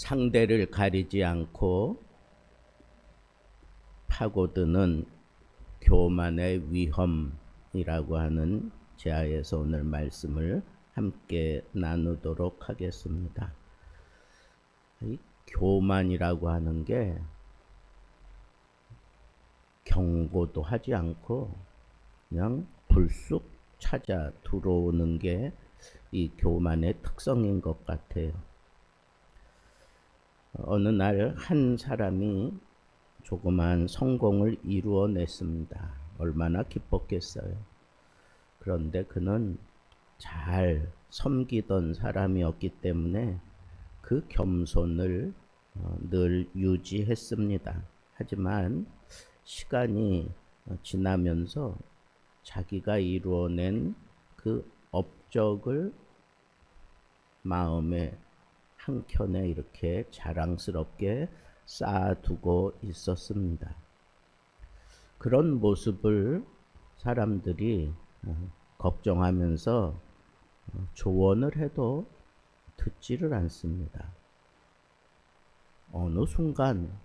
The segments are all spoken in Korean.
상대를 가리지 않고 파고드는 교만의 위험이라고 하는 제하에서 오늘 말씀을 함께 나누도록 하겠습니다. 이 교만이라고 하는 게 경고도 하지 않고 그냥 불쑥 찾아 들어오는 게 이 교만의 특성인 것 같아요. 어느 날 한 사람이 조그만 성공을 이루어냈습니다. 얼마나 기뻤겠어요. 그런데 그는 잘 섬기던 사람이었기 때문에 그 겸손을 늘 유지했습니다. 하지만 시간이 지나면서 자기가 이루어낸 그 업적을 마음에 한켠에 이렇게 자랑스럽게 쌓아두고 있었습니다. 그런 모습을 사람들이 걱정하면서 조언을 해도 듣지를 않습니다. 어느 순간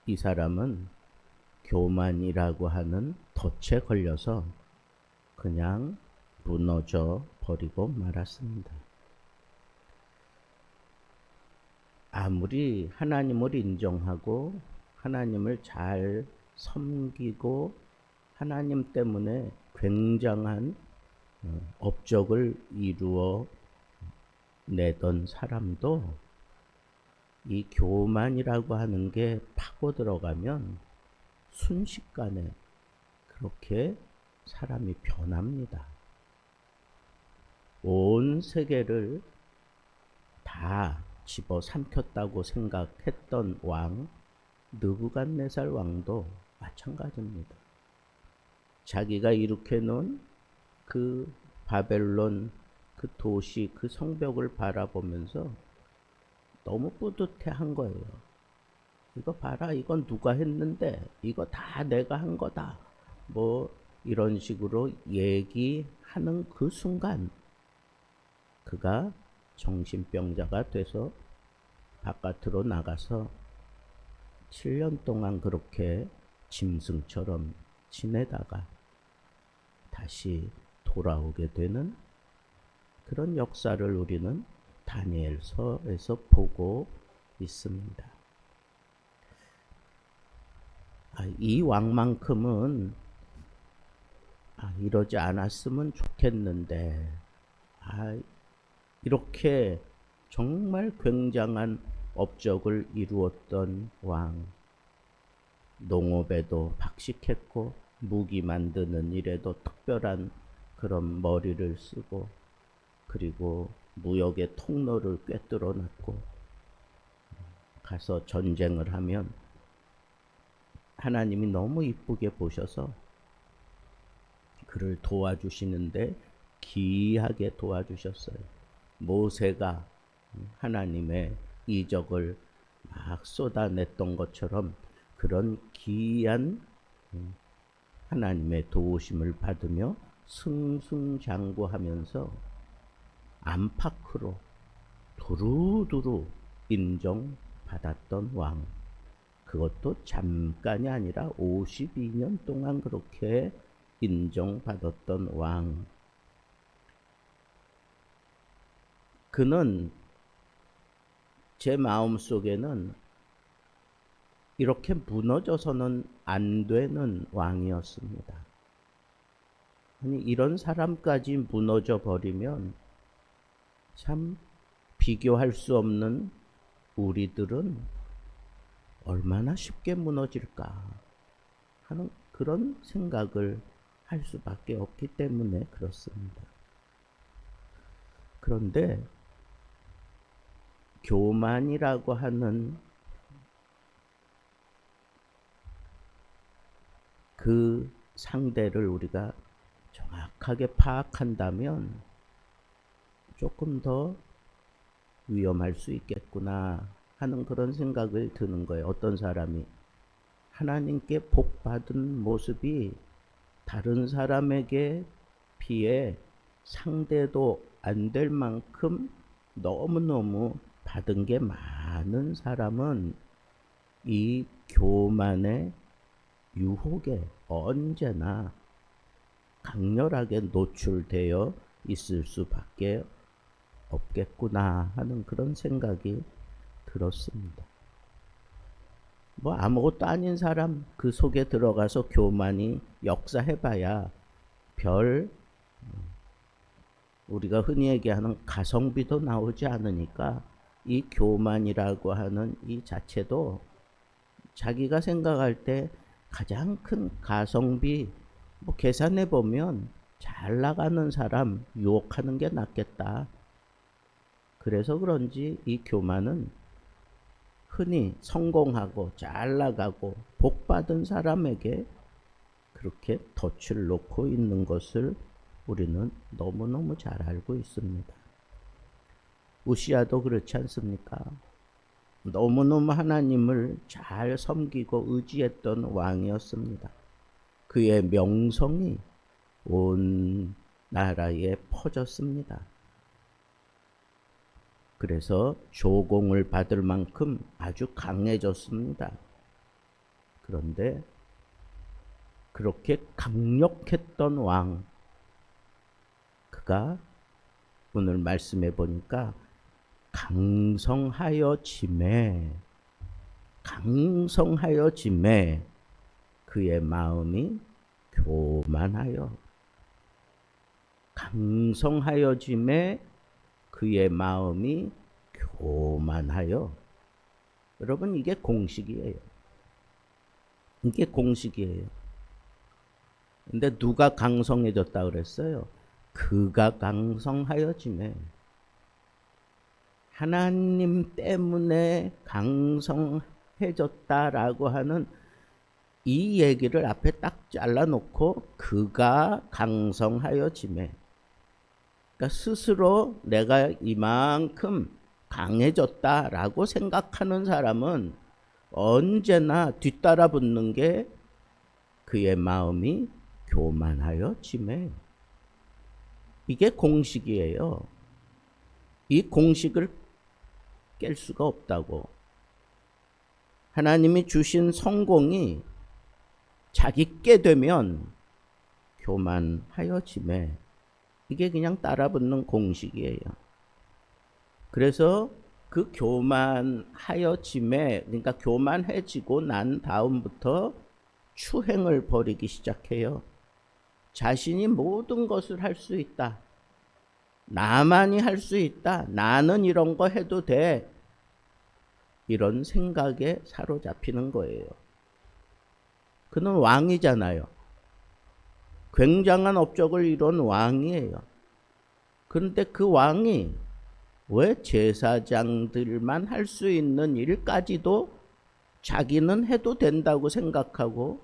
이 사람은 교만이라고 하는 덫에 걸려서 그냥 무너져 버리고 말았습니다. 아무리 하나님을 인정하고 하나님을 잘 섬기고 하나님 때문에 굉장한 업적을 이루어 내던 사람도 이 교만이라고 하는 게 파고 들어가면 순식간에 그렇게 사람이 변합니다. 온 세계를 다 집어삼켰다고 생각했던 왕 느부갓네살 왕도 마찬가지입니다. 자기가 일으켜놓은 그 바벨론 그 도시 그 성벽을 바라보면서 너무 뿌듯해한 거예요. 이거 봐라, 이건 누가 했는데 이거 다 내가 한 거다. 뭐 이런 식으로 얘기하는 그 순간 그가 정신병자가 돼서 바깥으로 나가서 7년 동안 그렇게 짐승처럼 지내다가 다시 돌아오게 되는 그런 역사를 우리는 다니엘서에서 보고 있습니다. 이 왕만큼은 이러지 않았으면 좋겠는데 이렇게 정말 굉장한 업적을 이루었던 왕, 농업에도 박식했고 무기 만드는 일에도 특별한 그런 머리를 쓰고 그리고 무역의 통로를 꿰뚫어 놨고 가서 전쟁을 하면 하나님이 너무 이쁘게 보셔서 그를 도와주시는데 기이하게 도와주셨어요. 모세가 하나님의 이적을 막 쏟아냈던 것처럼 그런 기이한 하나님의 도우심을 받으며 승승장구하면서 안팎으로 두루두루 인정받았던 왕. 그것도 잠깐이 아니라 52년 동안 그렇게 인정받았던 왕. 그는 제 마음속에는 이렇게 무너져서는 안 되는 왕이었습니다. 아니, 이런 사람까지 무너져 버리면 참 비교할 수 없는 우리들은 얼마나 쉽게 무너질까 하는 그런 생각을 할 수밖에 없기 때문에 그렇습니다. 그런데 교만이라고 하는 그 상대를 우리가 정확하게 파악한다면 조금 더 위험할 수 있겠구나 하는 그런 생각을 드는 거예요. 어떤 사람이 하나님께 복 받은 모습이 다른 사람에게 비해 상대도 안 될 만큼 너무너무 받은 게 많은 사람은 이 교만의 유혹에 언제나 강렬하게 노출되어 있을 수밖에 없겠구나 하는 그런 생각이 들었습니다. 뭐 아무것도 아닌 사람 그 속에 들어가서 교만이 역사해봐야 별 우리가 흔히 얘기하는 가성비도 나오지 않으니까 이 교만이라고 하는 이 자체도 자기가 생각할 때 가장 큰 가성비 뭐 계산해 보면 잘 나가는 사람 유혹하는 게 낫겠다. 그래서 그런지 이 교만은 흔히 성공하고 잘 나가고 복 받은 사람에게 그렇게 덫을 놓고 있는 것을 우리는 너무너무 잘 알고 있습니다. 우시아도 그렇지 않습니까? 너무너무 하나님을 잘 섬기고 의지했던 왕이었습니다. 그의 명성이 온 나라에 퍼졌습니다. 그래서 조공을 받을 만큼 아주 강해졌습니다. 그런데 그렇게 강력했던 왕, 그가 오늘 말씀해 보니까 강성하여짐에 그의 마음이 교만하여 강성하여짐에 그의 마음이 교만하여. 여러분 이게 공식이에요. 이게 공식이에요. 근데 누가 강성해졌다 그랬어요? 그가 강성하여짐에. 하나님 때문에 강성해졌다라고 하는 이 얘기를 앞에 딱 잘라놓고 그가 강성하여짐에. 그러니까 스스로 내가 이만큼 강해졌다라고 생각하는 사람은 언제나 뒤따라 붙는 게 그의 마음이 교만하여짐에. 이게 공식이에요. 이 공식을 깰 수가 없다고. 하나님이 주신 성공이 자기께 되면 교만하여짐에. 이게 그냥 따라붙는 공식이에요. 그래서 그 교만하여짐에, 그러니까 교만해지고 난 다음부터 추행을 벌이기 시작해요. 자신이 모든 것을 할 수 있다. 나만이 할 수 있다. 나는 이런 거 해도 돼. 이런 생각에 사로잡히는 거예요. 그는 왕이잖아요. 굉장한 업적을 이룬 왕이에요. 그런데 그 왕이 왜 제사장들만 할 수 있는 일까지도 자기는 해도 된다고 생각하고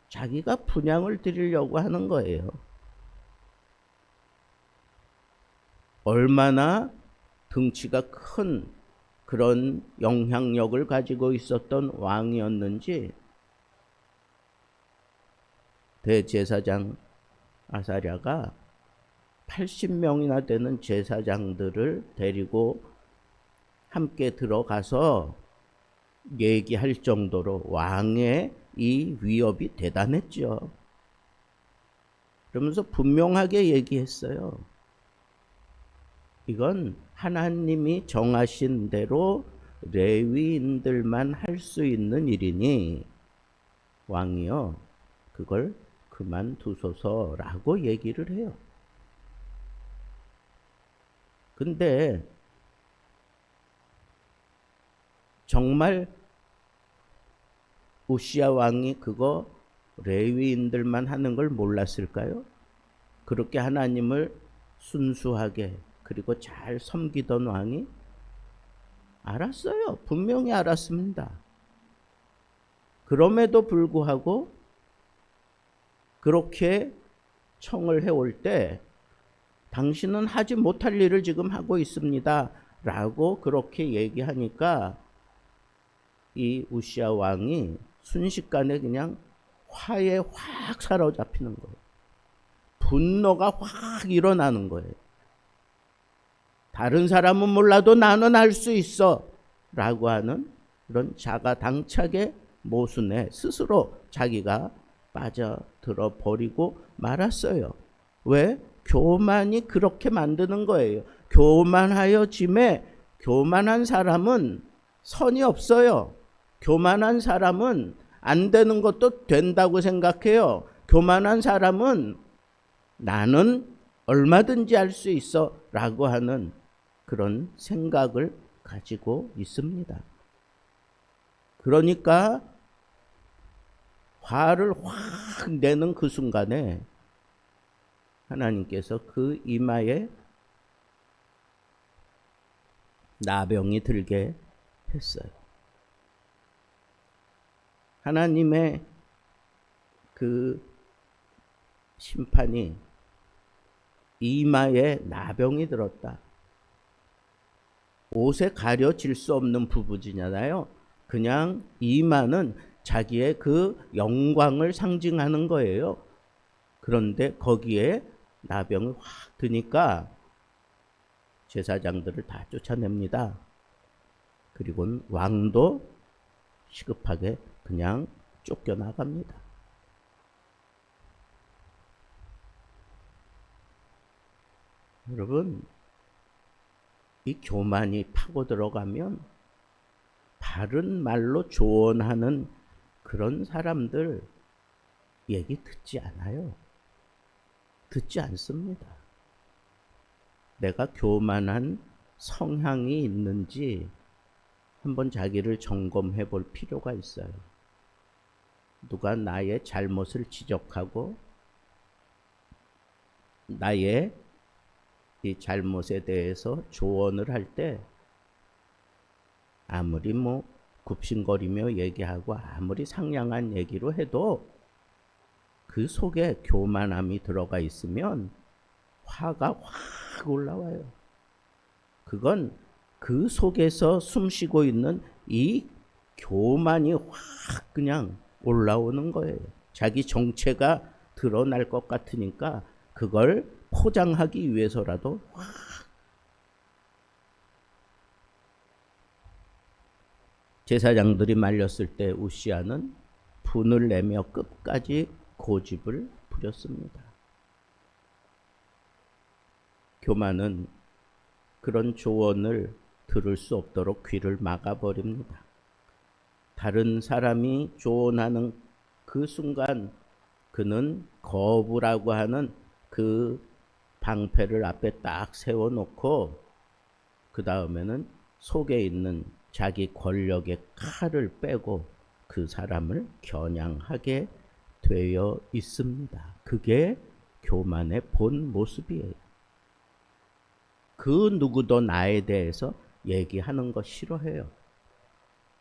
자기가 분향을 드리려고 하는 거예요. 얼마나 덩치가 큰 그런 영향력을 가지고 있었던 왕이었는지 대제사장 아사랴가 80명이나 되는 제사장들을 데리고 함께 들어가서 얘기할 정도로 왕의 이 위협이 대단했죠. 그러면서 분명하게 얘기했어요. 이건 하나님이 정하신 대로 레위인들만 할 수 있는 일이니 왕이여 그걸 그만두소서라고 얘기를 해요. 근데 정말 우시야 왕이 그거 레위인들만 하는 걸 몰랐을까요? 그렇게 하나님을 순수하게 그리고 잘 섬기던 왕이 알았어요. 분명히 알았습니다. 그럼에도 불구하고 그렇게 청을 해올 때 당신은 하지 못할 일을 지금 하고 있습니다. 라고 그렇게 얘기하니까 이 우시야 왕이 순식간에 그냥 화에 확 사로잡히는 거예요. 분노가 확 일어나는 거예요. 다른 사람은 몰라도 나는 할 수 있어 라고 하는 그런 자가당착의 모순에 스스로 자기가 빠져들어 버리고 말았어요. 왜? 교만이 그렇게 만드는 거예요. 교만하여짐에 교만한 사람은 선이 없어요. 교만한 사람은 안 되는 것도 된다고 생각해요. 교만한 사람은 나는 얼마든지 할 수 있어 라고 하는 그런 생각을 가지고 있습니다. 그러니까 화를 확 내는 그 순간에 하나님께서 그 이마에 나병이 들게 했어요. 하나님의 그 심판이 이마에 나병이 들었다. 옷에 가려질 수 없는 부부지잖아요. 그냥 이마는 자기의 그 영광을 상징하는 거예요. 그런데 거기에 나병이 확 드니까 제사장들을 다 쫓아냅니다. 그리고 왕도 시급하게 그냥 쫓겨나갑니다. 여러분, 이 교만이 파고 들어가면 바른 말로 조언하는 그런 사람들 얘기 듣지 않아요. 듣지 않습니다. 내가 교만한 성향이 있는지 한번 자기를 점검해 볼 필요가 있어요. 누가 나의 잘못을 지적하고 나의 이 잘못에 대해서 조언을 할 때 아무리 굽신거리며 얘기하고 아무리 상냥한 얘기로 해도 그 속에 교만함이 들어가 있으면 화가 확 올라와요. 그건 그 속에서 숨쉬고 있는 이 교만이 확 그냥 올라오는 거예요. 자기 정체가 드러날 것 같으니까 그걸 포장하기 위해서라도 확. 제사장들이 말렸을 때 우시아는 분을 내며 끝까지 고집을 부렸습니다. 교만은 그런 조언을 들을 수 없도록 귀를 막아버립니다. 다른 사람이 조언하는 그 순간 그는 거부라고 하는 그 방패를 앞에 딱 세워놓고 그 다음에는 속에 있는 자기 권력의 칼을 빼고 그 사람을 겨냥하게 되어 있습니다. 그게 교만의 본 모습이에요. 그 누구도 나에 대해서 얘기하는 거 싫어해요.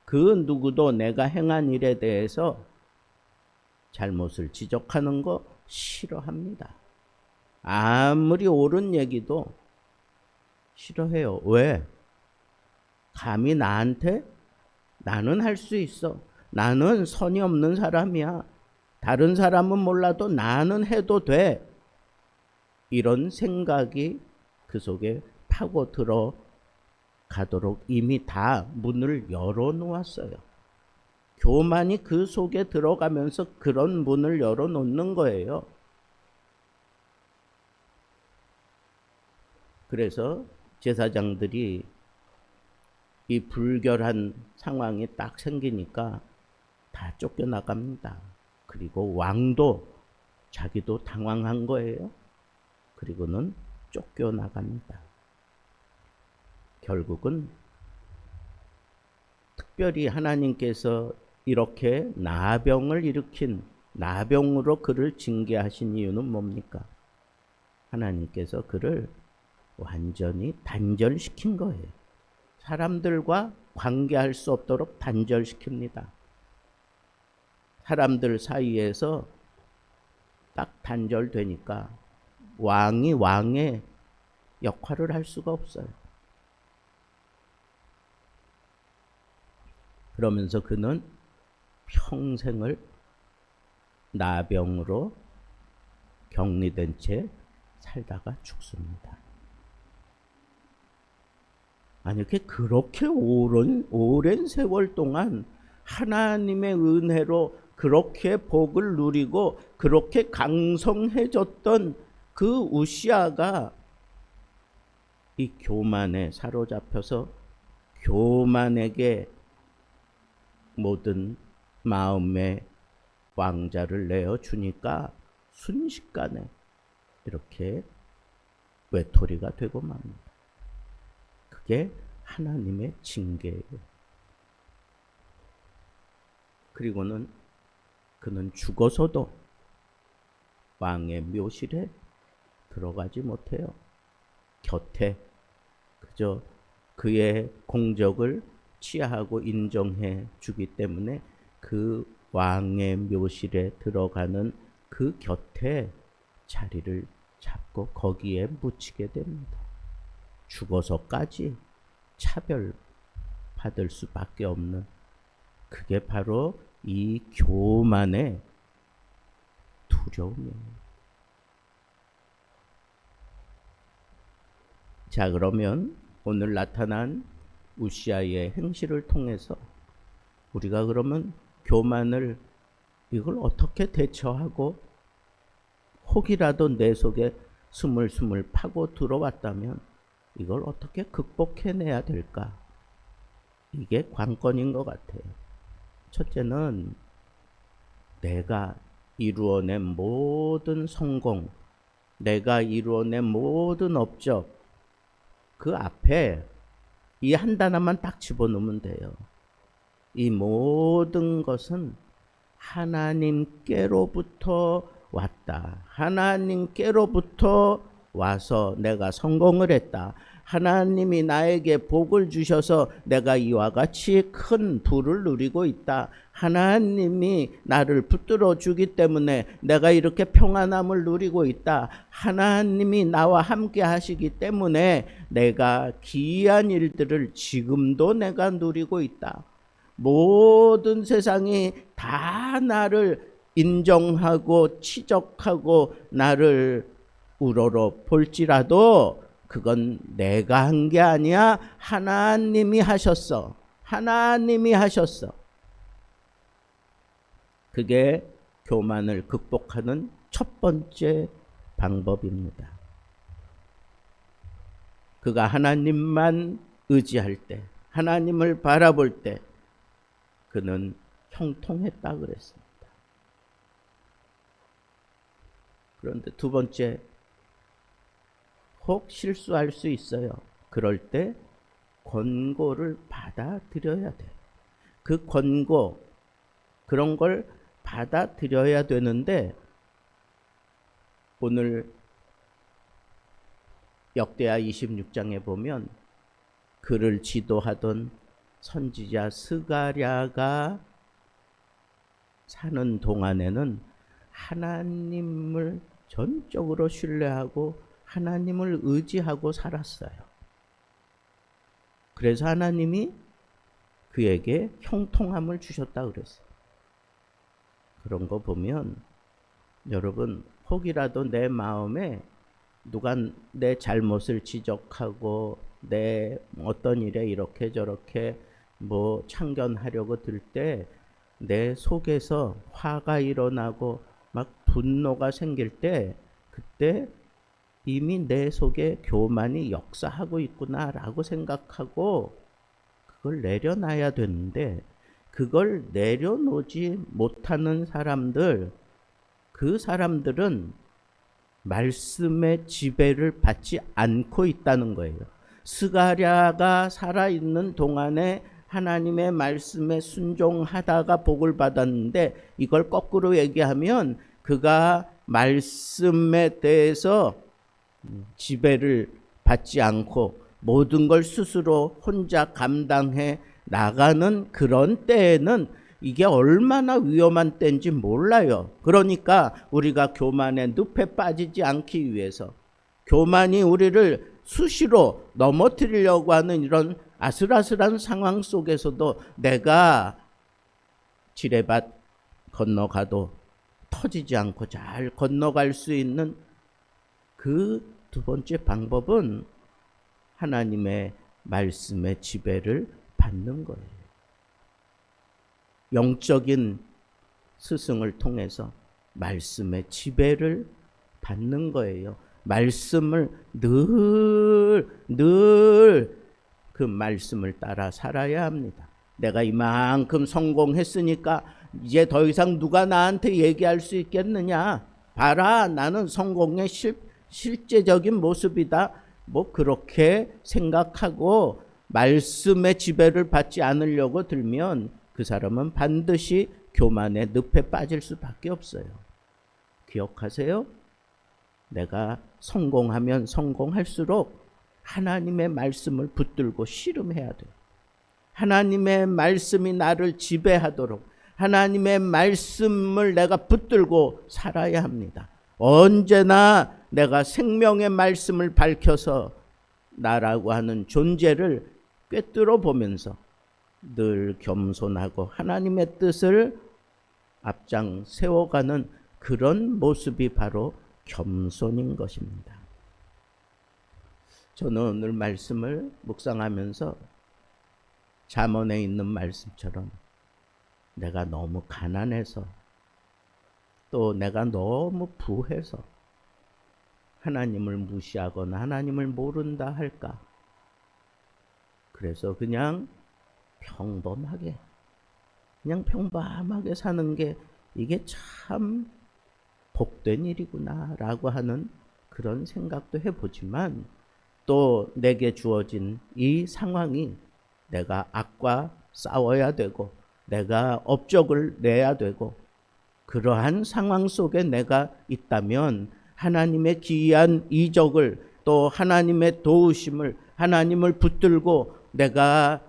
그 누구도 내가 행한 일에 대해서 잘못을 지적하는 거 싫어합니다. 아무리 옳은 얘기도 싫어해요. 왜? 감히 나한테 나는 할 수 있어. 나는 선이 없는 사람이야. 다른 사람은 몰라도 나는 해도 돼. 이런 생각이 그 속에 파고 들어가도록 이미 다 문을 열어놓았어요. 교만이 그 속에 들어가면서 그런 문을 열어놓는 거예요. 그래서 제사장들이 이 불결한 상황이 딱 생기니까 다 쫓겨나갑니다. 그리고 왕도 자기도 당황한 거예요. 그리고는 쫓겨나갑니다. 결국은 특별히 하나님께서 이렇게 나병을 일으킨 나병으로 그를 징계하신 이유는 뭡니까? 하나님께서 그를 완전히 단절시킨 거예요. 사람들과 관계할 수 없도록 단절시킵니다. 사람들 사이에서 딱 단절되니까 왕이 왕의 역할을 할 수가 없어요. 그러면서 그는 평생을 나병으로 격리된 채 살다가 죽습니다. 아니 그렇게 오랜 세월 동안 하나님의 은혜로 그렇게 복을 누리고 그렇게 강성해졌던 그 우시아가 이 교만에 사로잡혀서 교만에게 모든 마음의 왕자를 내어주니까 순식간에 이렇게 외톨이가 되고 맙니다. 그게 하나님의 징계예요. 그리고는 그는 죽어서도 왕의 묘실에 들어가지 못해요. 곁에 그저 그의 공적을 취하고 인정해 주기 때문에 그 왕의 묘실에 들어가는 그 곁에 자리를 잡고 거기에 묻히게 됩니다. 죽어서까지 차별받을 수밖에 없는, 그게 바로 이 교만의 두려움이에요. 자, 그러면 오늘 나타난 우시아의 행실을 통해서 우리가 그러면 교만을 이걸 어떻게 대처하고 혹이라도 내 속에 스물스물 파고 들어왔다면 이걸 어떻게 극복해내야 될까? 이게 관건인 것 같아요. 첫째는 내가 이루어낸 모든 성공, 내가 이루어낸 모든 업적, 그 앞에 이 한 단어만 딱 집어넣으면 돼요. 이 모든 것은 하나님께로부터 왔다. 하나님께로부터 와서 내가 성공을 했다. 하나님이 나에게 복을 주셔서 내가 이와 같이 큰 부를 누리고 있다. 하나님이 나를 붙들어 주기 때문에 내가 이렇게 평안함을 누리고 있다. 하나님이 나와 함께 하시기 때문에 내가 기이한 일들을 지금도 내가 누리고 있다. 모든 세상이 다 나를 인정하고 치적하고 나를 우러러 볼지라도 그건 내가 한 게 아니야. 하나님이 하셨어. 하나님이 하셨어. 그게 교만을 극복하는 첫 번째 방법입니다. 그가 하나님만 의지할 때, 하나님을 바라볼 때 그는 형통했다 그랬습니다. 그런데 두 번째, 혹 실수할 수 있어요. 그럴 때 권고를 받아들여야 돼. 그 권고, 그런 걸 받아들여야 되는데 오늘 역대하 26장에 보면 그를 지도하던 선지자 스가랴가 사는 동안에는 하나님을 전적으로 신뢰하고 하나님을 의지하고 살았어요. 그래서 하나님이 그에게 형통함을 주셨다 그랬어요. 그런 거 보면 여러분, 혹이라도 내 마음에 누가 내 잘못을 지적하고 내 어떤 일에 이렇게 저렇게 뭐 참견하려고 들 때 내 속에서 화가 일어나고 막 분노가 생길 때 그때 이미 내 속에 교만이 역사하고 있구나라고 생각하고 그걸 내려놔야 되는데, 그걸 내려놓지 못하는 사람들, 그 사람들은 말씀의 지배를 받지 않고 있다는 거예요. 스가랴가 살아있는 동안에 하나님의 말씀에 순종하다가 복을 받았는데, 이걸 거꾸로 얘기하면 그가 말씀에 대해서 지배를 받지 않고 모든 걸 스스로 혼자 감당해 나가는 그런 때에는 이게 얼마나 위험한 때인지 몰라요. 그러니까 우리가 교만의 늪에 빠지지 않기 위해서, 교만이 우리를 수시로 넘어뜨리려고 하는 이런 아슬아슬한 상황 속에서도 내가 지뢰밭 건너가도 터지지 않고 잘 건너갈 수 있는 그 두 번째 방법은 하나님의 말씀의 지배를 받는 거예요. 영적인 스승을 통해서 말씀의 지배를 받는 거예요. 말씀을 늘 그 말씀을 따라 살아야 합니다. 내가 이만큼 성공했으니까 이제 더 이상 누가 나한테 얘기할 수 있겠느냐? 봐라, 나는 성공의 실제적인 모습이다. 뭐 그렇게 생각하고 말씀의 지배를 받지 않으려고 들면 그 사람은 반드시 교만의 늪에 빠질 수밖에 없어요. 기억하세요? 내가 성공하면 성공할수록 하나님의 말씀을 붙들고 씨름해야 돼요. 하나님의 말씀이 나를 지배하도록 하나님의 말씀을 내가 붙들고 살아야 합니다. 언제나 내가 생명의 말씀을 밝혀서 나라고 하는 존재를 꿰뚫어 보면서 늘 겸손하고 하나님의 뜻을 앞장 세워가는 그런 모습이 바로 겸손인 것입니다. 저는 오늘 말씀을 묵상하면서 잠언에 있는 말씀처럼 내가 너무 가난해서 또 내가 너무 부해서 하나님을 무시하거나 하나님을 모른다 할까? 그래서 그냥 평범하게 사는 게 이게 참 복된 일이구나 라고 하는 그런 생각도 해보지만 또 내게 주어진 이 상황이 내가 악과 싸워야 되고 내가 업적을 내야 되고 그러한 상황 속에 내가 있다면 하나님의 기이한 이적을 또 하나님의 도우심을 하나님을 붙들고 내가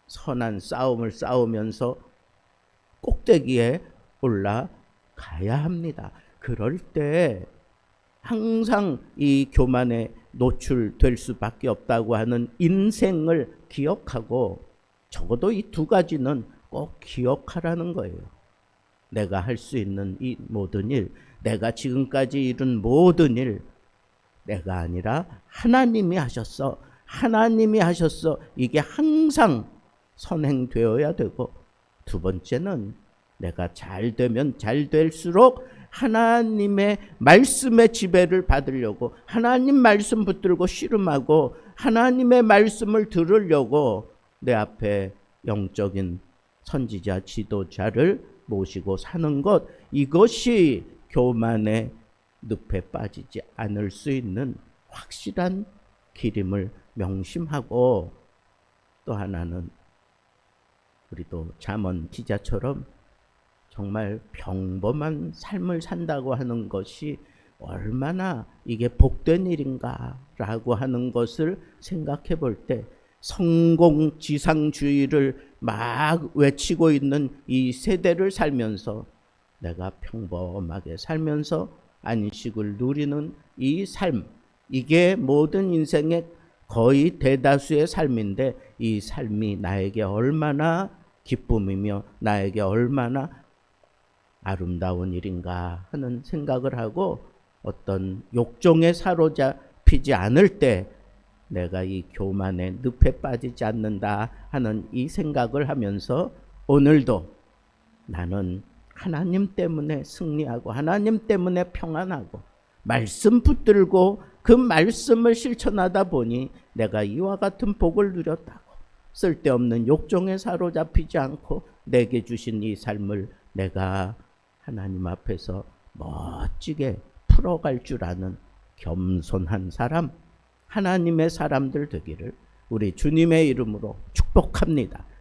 선한 싸움을 싸우면서 꼭대기에 올라가야 합니다. 그럴 때 항상 이 교만에 노출될 수밖에 없다고 하는 인생을 기억하고 적어도 이 두 가지는 꼭 기억하라는 거예요. 내가 할 수 있는 이 모든 일, 내가 지금까지 이룬 모든 일, 내가 아니라 하나님이 하셨어. 하나님이 하셨어. 이게 항상 선행되어야 되고, 두 번째는 내가 잘 되면 잘 될수록 하나님의 말씀의 지배를 받으려고 하나님 말씀 붙들고 씨름하고 하나님의 말씀을 들으려고 내 앞에 영적인 선지자 지도자를 모시고 사는 것, 이것이 교만의 늪에 빠지지 않을 수 있는 확실한 길임을 명심하고, 또 하나는 우리도 잠언 기자처럼 정말 평범한 삶을 산다고 하는 것이 얼마나 이게 복된 일인가라고 하는 것을 생각해 볼 때, 성공지상주의를 막 외치고 있는 이 세대를 살면서 내가 평범하게 살면서 안식을 누리는 이 삶, 이게 모든 인생의 거의 대다수의 삶인데, 이 삶이 나에게 얼마나 기쁨이며 나에게 얼마나 아름다운 일인가 하는 생각을 하고, 어떤 욕종에 사로잡히지 않을 때 내가 이 교만의 늪에 빠지지 않는다 하는 이 생각을 하면서, 오늘도 나는 하나님 때문에 승리하고 하나님 때문에 평안하고 말씀 붙들고 그 말씀을 실천하다 보니 내가 이와 같은 복을 누렸다고, 쓸데없는 욕종에 사로잡히지 않고 내게 주신 이 삶을 내가 하나님 앞에서 멋지게 풀어갈 줄 아는 겸손한 사람, 하나님의 사람들 되기를 우리 주님의 이름으로 축복합니다.